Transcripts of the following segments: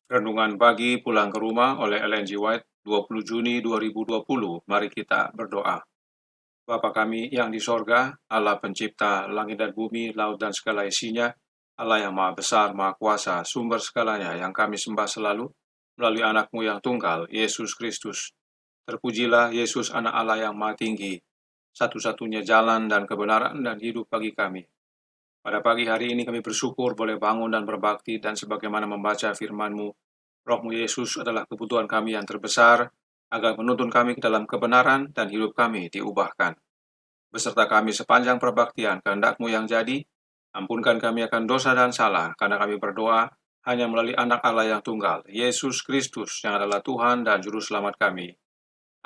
Renungan pagi pulang ke rumah oleh Ellen G. White, 20 Juni 2020. Mari kita berdoa. Bapa kami yang di sorga, Allah pencipta langit dan bumi, laut dan segala isinya, Allah yang maha besar, maha kuasa, sumber segalanya yang kami sembah selalu, melalui anakmu yang tunggal, Yesus Kristus. Terpujilah Yesus anak Allah yang maha tinggi, satu-satunya jalan dan kebenaran dan hidup bagi kami. Pada pagi hari ini kami bersyukur boleh bangun dan berbakti dan sebagaimana membaca firman-Mu, Roh-Mu Yesus adalah kebutuhan kami yang terbesar, agar menuntun kami ke dalam kebenaran dan hidup kami diubahkan. Beserta kami sepanjang perbaktian, kehendak-Mu yang jadi, ampunkan kami akan dosa dan salah, karena kami berdoa hanya melalui anak Allah yang tunggal, Yesus Kristus, yang adalah Tuhan dan Juru Selamat kami.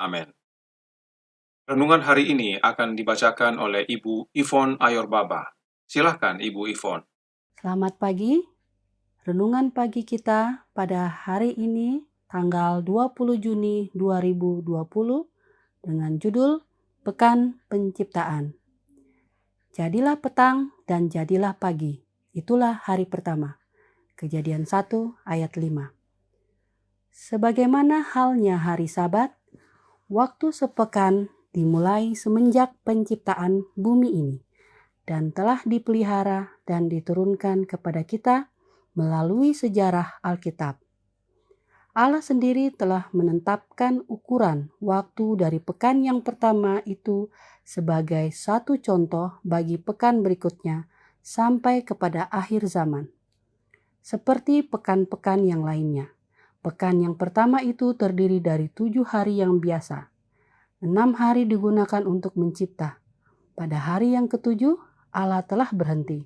Amin. Renungan hari ini akan dibacakan oleh Ibu Ivon Ayorbaba. Silahkan Ibu Ivon. Selamat pagi. Renungan pagi kita pada hari ini tanggal 20 Juni 2020 dengan judul Pekan Penciptaan. Jadilah petang dan jadilah pagi. Itulah hari pertama. Kejadian 1 ayat 5. Sebagaimana halnya hari Sabat, waktu sepekan dimulai semenjak penciptaan bumi ini dan telah dipelihara dan diturunkan kepada kita melalui sejarah Alkitab. Allah sendiri telah menetapkan ukuran waktu dari pekan yang pertama itu sebagai satu contoh bagi pekan berikutnya sampai kepada akhir zaman. Seperti pekan-pekan yang lainnya. Pekan yang pertama itu terdiri dari 7 hari yang biasa. 6 hari digunakan untuk mencipta. Pada hari yang ketujuh, Allah telah berhenti.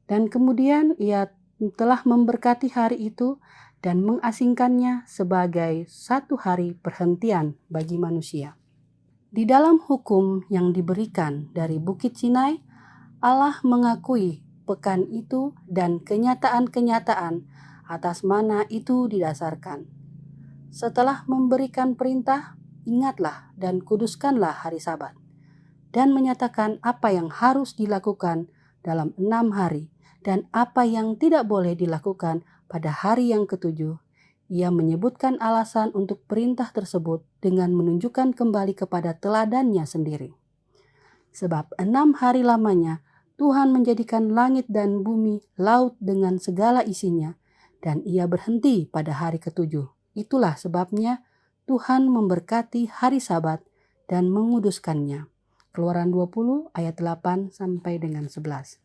Dan kemudian ia telah memberkati hari itu dan mengasingkannya sebagai satu hari perhentian bagi manusia. Di dalam hukum yang diberikan dari Bukit Sinai, Allah mengakui pekan itu dan kenyataan-kenyataan atas mana itu didasarkan. Setelah memberikan perintah, ingatlah dan kuduskanlah hari Sabat, dan menyatakan apa yang harus dilakukan dalam 6 hari dan apa yang tidak boleh dilakukan pada hari yang ketujuh. Ia menyebutkan alasan untuk perintah tersebut dengan menunjukkan kembali kepada teladannya sendiri. Sebab 6 hari lamanya Tuhan menjadikan langit dan bumi, laut dengan segala isinya, dan ia berhenti pada hari ketujuh. Itulah sebabnya Tuhan memberkati hari Sabat dan menguduskannya. Keluaran 20 ayat 8 sampai dengan 11.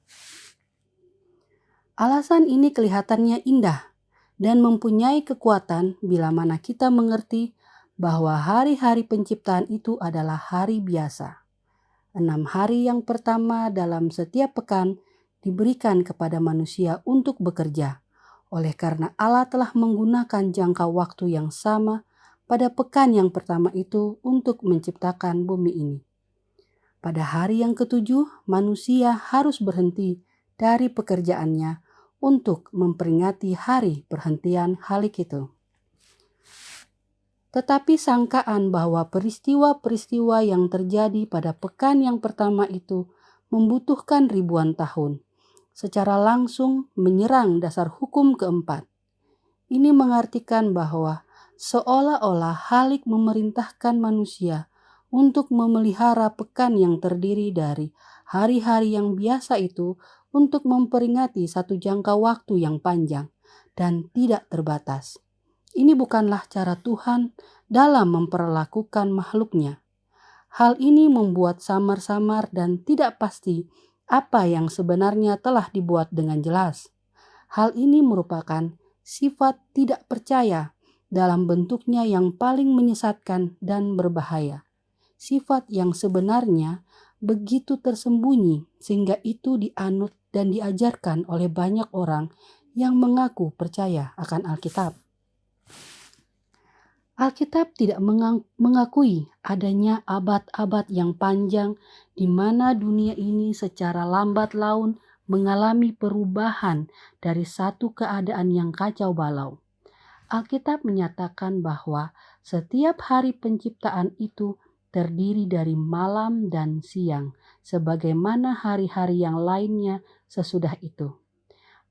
Alasan ini kelihatannya indah dan mempunyai kekuatan bila mana kita mengerti bahwa hari-hari penciptaan itu adalah hari biasa. 6 hari yang pertama dalam setiap pekan diberikan kepada manusia untuk bekerja. Oleh karena Allah telah menggunakan jangka waktu yang sama pada pekan yang pertama itu untuk menciptakan bumi ini. Pada hari yang ketujuh, manusia harus berhenti dari pekerjaannya untuk memperingati hari perhentian Halik itu. Tetapi sangkaan bahwa peristiwa-peristiwa yang terjadi pada pekan yang pertama itu membutuhkan ribuan tahun, secara langsung menyerang dasar hukum keempat. Ini mengartikan bahwa seolah-olah Halik memerintahkan manusia untuk memelihara pekan yang terdiri dari hari-hari yang biasa itu untuk memperingati satu jangka waktu yang panjang dan tidak terbatas. Ini bukanlah cara Tuhan dalam memperlakukan makhluknya. Hal ini membuat samar-samar dan tidak pasti apa yang sebenarnya telah dibuat dengan jelas. Hal ini merupakan sifat tidak percaya dalam bentuknya yang paling menyesatkan dan berbahaya. Sifat yang sebenarnya begitu tersembunyi sehingga itu dianut dan diajarkan oleh banyak orang yang mengaku percaya akan Alkitab. Alkitab tidak mengakui adanya abad-abad yang panjang di mana dunia ini secara lambat laun mengalami perubahan dari satu keadaan yang kacau balau. Alkitab menyatakan bahwa setiap hari penciptaan itu terdiri dari malam dan siang, sebagaimana hari-hari yang lainnya sesudah itu.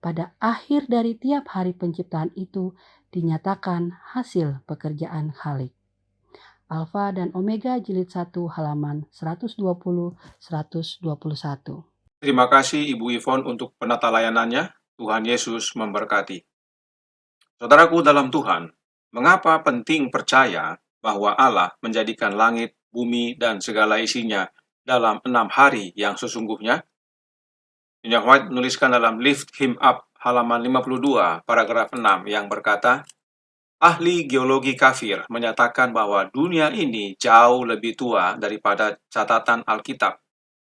pada akhir dari tiap hari penciptaan itu dinyatakan hasil pekerjaan Khalik. Alfa dan Omega jilid 1 halaman 120-121. Terima kasih Ibu Yvonne untuk penata layanannya. Tuhan Yesus memberkati. Saudaraku dalam Tuhan, mengapa penting percaya bahwa Allah menjadikan langit, bumi, dan segala isinya dalam 6 hari yang sesungguhnya? Nyonya White menuliskan dalam Lift Him Up halaman 52 paragraf 6 yang berkata, ahli geologi kafir menyatakan bahwa dunia ini jauh lebih tua daripada catatan Alkitab.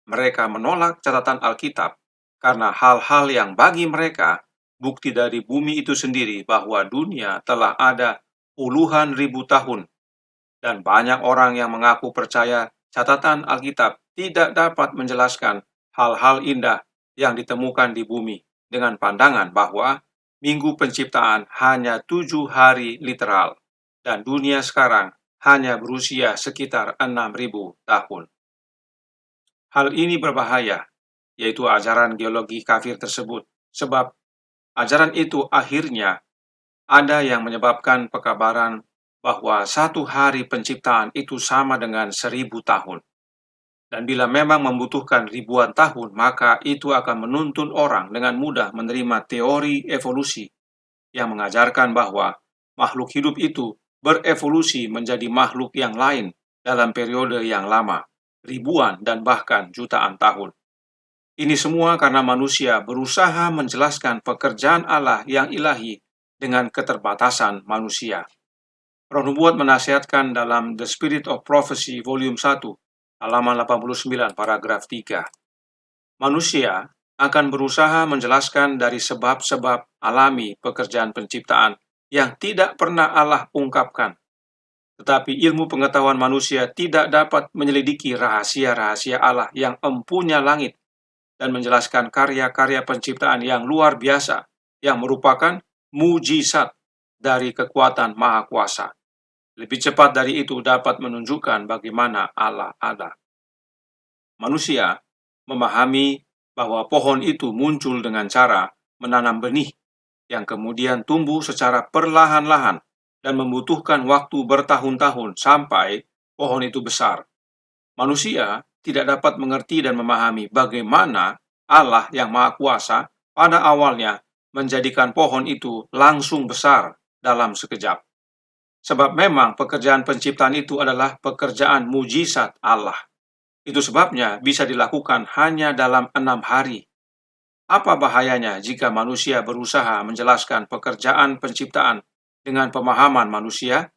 Mereka menolak catatan Alkitab karena hal-hal yang bagi mereka bukti dari bumi itu sendiri bahwa dunia telah ada puluhan ribu tahun. Dan banyak orang yang mengaku percaya catatan Alkitab tidak dapat menjelaskan hal-hal indah yang ditemukan di bumi dengan pandangan bahwa Minggu penciptaan hanya 7 hari literal, dan dunia sekarang hanya berusia sekitar 6.000 tahun. Hal ini berbahaya, yaitu ajaran geologi kafir tersebut, sebab ajaran itu akhirnya ada yang menyebabkan pekabaran bahwa 1 hari penciptaan itu sama dengan 1.000 tahun. Dan bila memang membutuhkan ribuan tahun, maka itu akan menuntun orang dengan mudah menerima teori evolusi yang mengajarkan bahwa makhluk hidup itu berevolusi menjadi makhluk yang lain dalam periode yang lama, ribuan dan bahkan jutaan tahun. Ini semua karena manusia berusaha menjelaskan pekerjaan Allah yang ilahi dengan keterbatasan manusia. Roh Nubuat menasihatkan dalam The Spirit of Prophecy Volume 1, halaman 89, paragraf 3. Manusia akan berusaha menjelaskan dari sebab-sebab alami pekerjaan penciptaan yang tidak pernah Allah ungkapkan. Tetapi ilmu pengetahuan manusia tidak dapat menyelidiki rahasia-rahasia Allah yang empunya langit dan menjelaskan karya-karya penciptaan yang luar biasa yang merupakan mujizat dari kekuatan Maha Kuasa. Lebih cepat dari itu dapat menunjukkan bagaimana Allah ada. Manusia memahami bahwa pohon itu muncul dengan cara menanam benih yang kemudian tumbuh secara perlahan-lahan dan membutuhkan waktu bertahun-tahun sampai pohon itu besar. Manusia tidak dapat mengerti dan memahami bagaimana Allah yang Maha Kuasa pada awalnya menjadikan pohon itu langsung besar dalam sekejap. Sebab memang pekerjaan penciptaan itu adalah pekerjaan mujizat Allah. Itu sebabnya bisa dilakukan hanya dalam 6 hari. Apa bahayanya jika manusia berusaha menjelaskan pekerjaan penciptaan dengan pemahaman manusia?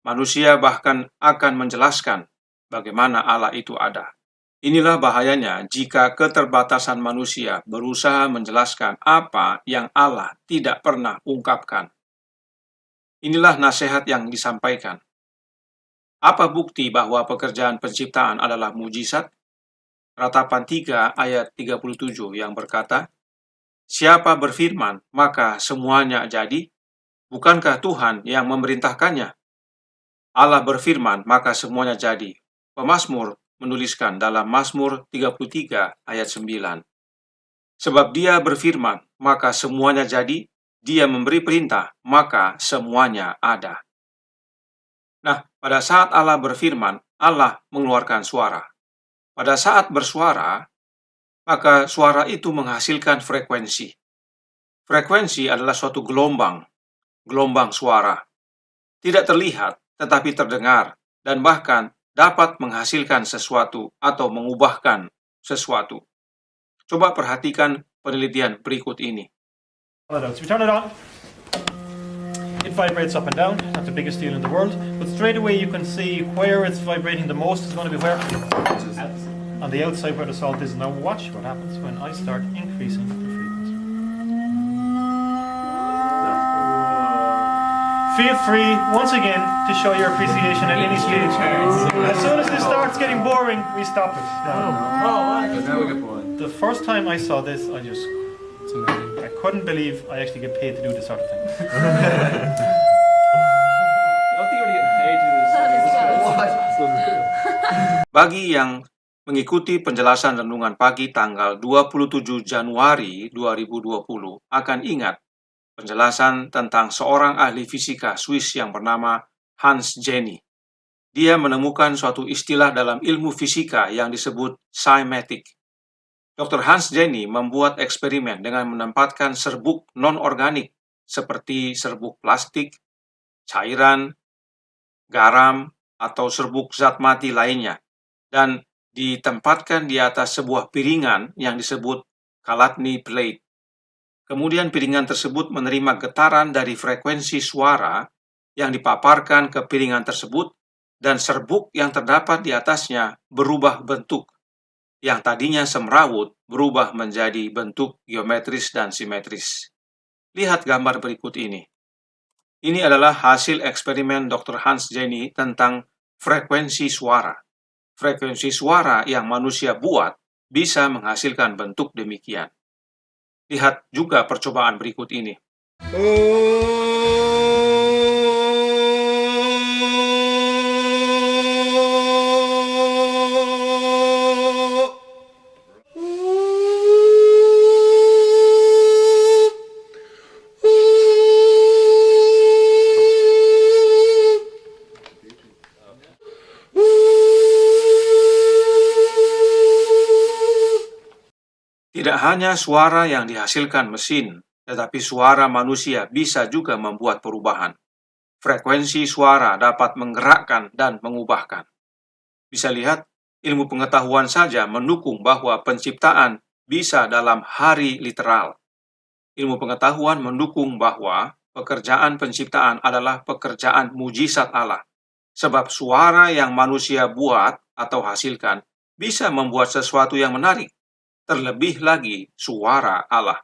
Manusia bahkan akan menjelaskan bagaimana Allah itu ada. Inilah bahayanya jika keterbatasan manusia berusaha menjelaskan apa yang Allah tidak pernah ungkapkan. Inilah nasihat yang disampaikan. Apa bukti bahwa pekerjaan penciptaan adalah mujizat? Ratapan 3 ayat 37 yang berkata, siapa berfirman, maka semuanya jadi? Bukankah Tuhan yang memerintahkannya? Allah berfirman, maka semuanya jadi. Pemazmur menuliskan dalam Mazmur 33 ayat 9. Sebab dia berfirman, maka semuanya jadi. Dia memberi perintah, maka semuanya ada. Nah, pada saat Allah berfirman, Allah mengeluarkan suara. Pada saat bersuara, maka suara itu menghasilkan frekuensi. Frekuensi adalah suatu gelombang suara. Tidak terlihat, tetapi terdengar, dan bahkan dapat menghasilkan sesuatu atau mengubahkan sesuatu. Coba perhatikan penelitian berikut ini. So we turn it on. It vibrates up and down. Not the biggest deal in the world, but straight away you can see where it's vibrating the most is going to be where on the outside where the salt is. Now watch what happens when I start increasing the frequency. Feel free once again to show your appreciation at any stage. As soon as this starts getting boring, we stop it. The first time I saw this, I couldn't believe I actually get paid to do this sort of thing. I don't think you're getting paid to do this. Bagi yang Mengikuti penjelasan renungan pagi tanggal 27 Januari 2020, akan ingat penjelasan tentang seorang ahli fisika Swiss yang bernama Hans Jenny. Dia menemukan suatu istilah dalam ilmu fisika yang disebut cymatic. Dr. Hans Jenny membuat eksperimen dengan menempatkan serbuk non-organik seperti serbuk plastik, cairan, garam, atau serbuk zat mati lainnya, dan ditempatkan di atas sebuah piringan yang disebut Chladni plate. Kemudian piringan tersebut menerima getaran dari frekuensi suara yang dipaparkan ke piringan tersebut, dan serbuk yang terdapat di atasnya berubah bentuk. Yang tadinya semrawut berubah menjadi bentuk geometris dan simetris. Lihat gambar berikut ini. Ini adalah hasil eksperimen Dr. Hans Jenny tentang frekuensi suara. Frekuensi suara yang manusia buat bisa menghasilkan bentuk demikian. Lihat juga percobaan berikut ini. Tidak hanya suara yang dihasilkan mesin, tetapi suara manusia bisa juga membuat perubahan. Frekuensi suara dapat menggerakkan dan mengubahkan. Bisa lihat, ilmu pengetahuan saja mendukung bahwa penciptaan bisa dalam hari literal. Ilmu pengetahuan mendukung bahwa pekerjaan penciptaan adalah pekerjaan mujizat Allah. Sebab suara yang manusia buat atau hasilkan bisa membuat sesuatu yang menarik. Terlebih lagi suara Allah.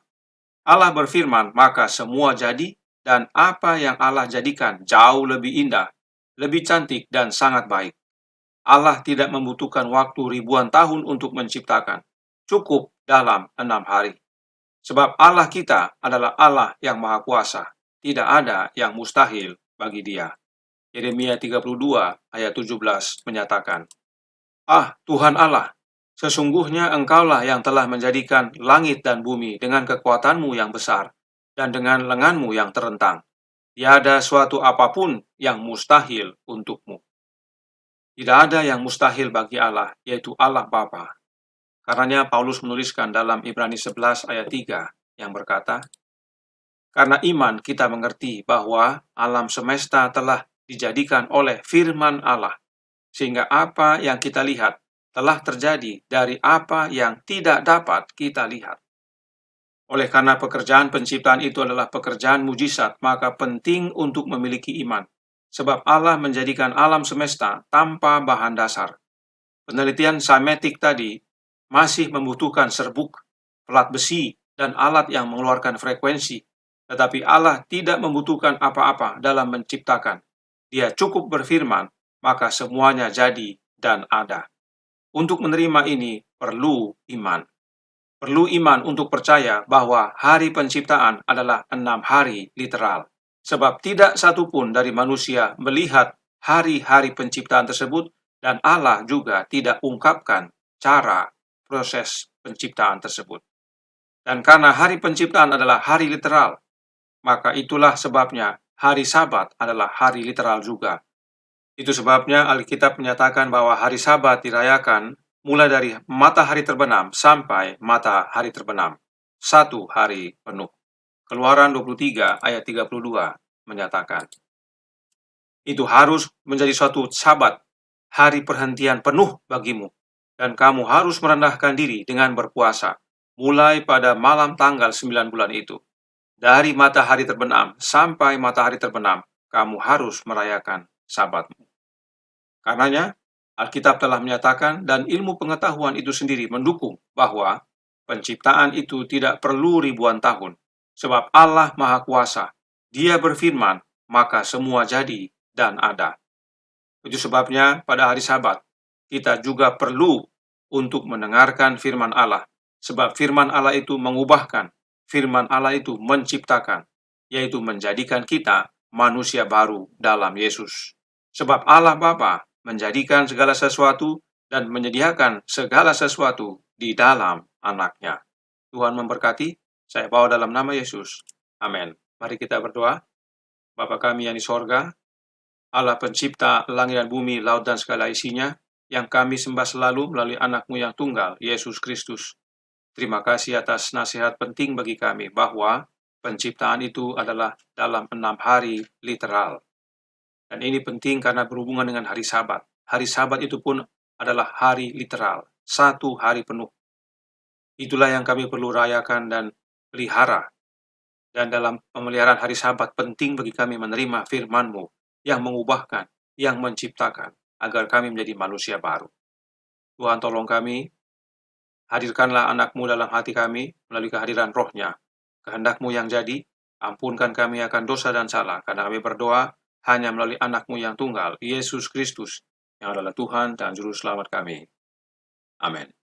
Allah berfirman, maka semua jadi, dan apa yang Allah jadikan jauh lebih indah, lebih cantik, dan sangat baik. Allah tidak membutuhkan waktu ribuan tahun untuk menciptakan. Cukup dalam 6 hari. Sebab Allah kita adalah Allah yang Maha Kuasa. Tidak ada yang mustahil bagi Dia. Yeremia 32 ayat 17 menyatakan, "Ah, Tuhan Allah, sesungguhnya Engkaulah yang telah menjadikan langit dan bumi dengan kekuatanmu yang besar dan dengan lenganmu yang terentang. Tiada suatu apapun yang mustahil untukmu." Tidak ada yang mustahil bagi Allah, yaitu Allah Bapa. Karenanya Paulus menuliskan dalam Ibrani 11 ayat 3 yang berkata, "Karena iman kita mengerti bahwa alam semesta telah dijadikan oleh firman Allah, sehingga apa yang kita lihat telah terjadi dari apa yang tidak dapat kita lihat." Oleh karena pekerjaan penciptaan itu adalah pekerjaan mujizat, maka penting untuk memiliki iman, sebab Allah menjadikan alam semesta tanpa bahan dasar. Penelitian cymatic tadi masih membutuhkan serbuk, pelat besi, dan alat yang mengeluarkan frekuensi, tetapi Allah tidak membutuhkan apa-apa dalam menciptakan. Dia cukup berfirman, maka semuanya jadi dan ada. Untuk menerima ini perlu iman. Perlu iman untuk percaya bahwa hari penciptaan adalah 6 hari literal. Sebab tidak satupun dari manusia melihat hari-hari penciptaan tersebut, dan Allah juga tidak ungkapkan cara proses penciptaan tersebut. Dan karena hari penciptaan adalah hari literal, maka itulah sebabnya hari Sabat adalah hari literal juga. Itu sebabnya Alkitab menyatakan bahwa hari Sabat dirayakan mulai dari matahari terbenam sampai matahari terbenam. 1 hari penuh. Keluaran 23 ayat 32 menyatakan, itu harus menjadi suatu Sabat, hari perhentian penuh bagimu, dan kamu harus merendahkan diri dengan berpuasa, mulai pada malam tanggal 9 bulan itu. Dari matahari terbenam sampai matahari terbenam, kamu harus merayakan Sabatmu. Karenanya, Alkitab telah menyatakan dan ilmu pengetahuan itu sendiri mendukung bahwa penciptaan itu tidak perlu ribuan tahun, sebab Allah Maha Kuasa. Dia berfirman, maka semua jadi dan ada. Itu sebabnya pada hari Sabat, kita juga perlu untuk mendengarkan firman Allah, sebab firman Allah itu mengubahkan, firman Allah itu menciptakan, yaitu menjadikan kita manusia baru dalam Yesus. Sebab Allah Bapa menjadikan segala sesuatu dan menyediakan segala sesuatu di dalam anaknya. Tuhan memberkati. Saya bawa dalam nama Yesus. Amin. Mari kita berdoa. Bapa kami yang di sorga, Allah pencipta langit dan bumi, laut dan segala isinya, yang kami sembah selalu melalui anakmu yang tunggal, Yesus Kristus. Terima kasih atas nasihat penting bagi kami bahwa penciptaan itu adalah dalam 6 hari literal. Dan ini penting karena berhubungan dengan hari Sabat. Hari Sabat itu pun adalah hari literal, 1 hari penuh. Itulah yang kami perlu rayakan dan pelihara. Dan dalam pemeliharaan hari Sabat penting bagi kami menerima firman-Mu yang mengubahkan, yang menciptakan, agar kami menjadi manusia baru. Tuhan tolong kami, hadirkanlah anak-Mu dalam hati kami melalui kehadiran Roh-Nya. Kehendak-Mu yang jadi, ampunkan kami akan dosa dan salah, karena kami berdoa hanya melalui anak-Mu yang tunggal, Yesus Kristus, yang adalah Tuhan dan Juru Selamat kami. Amin.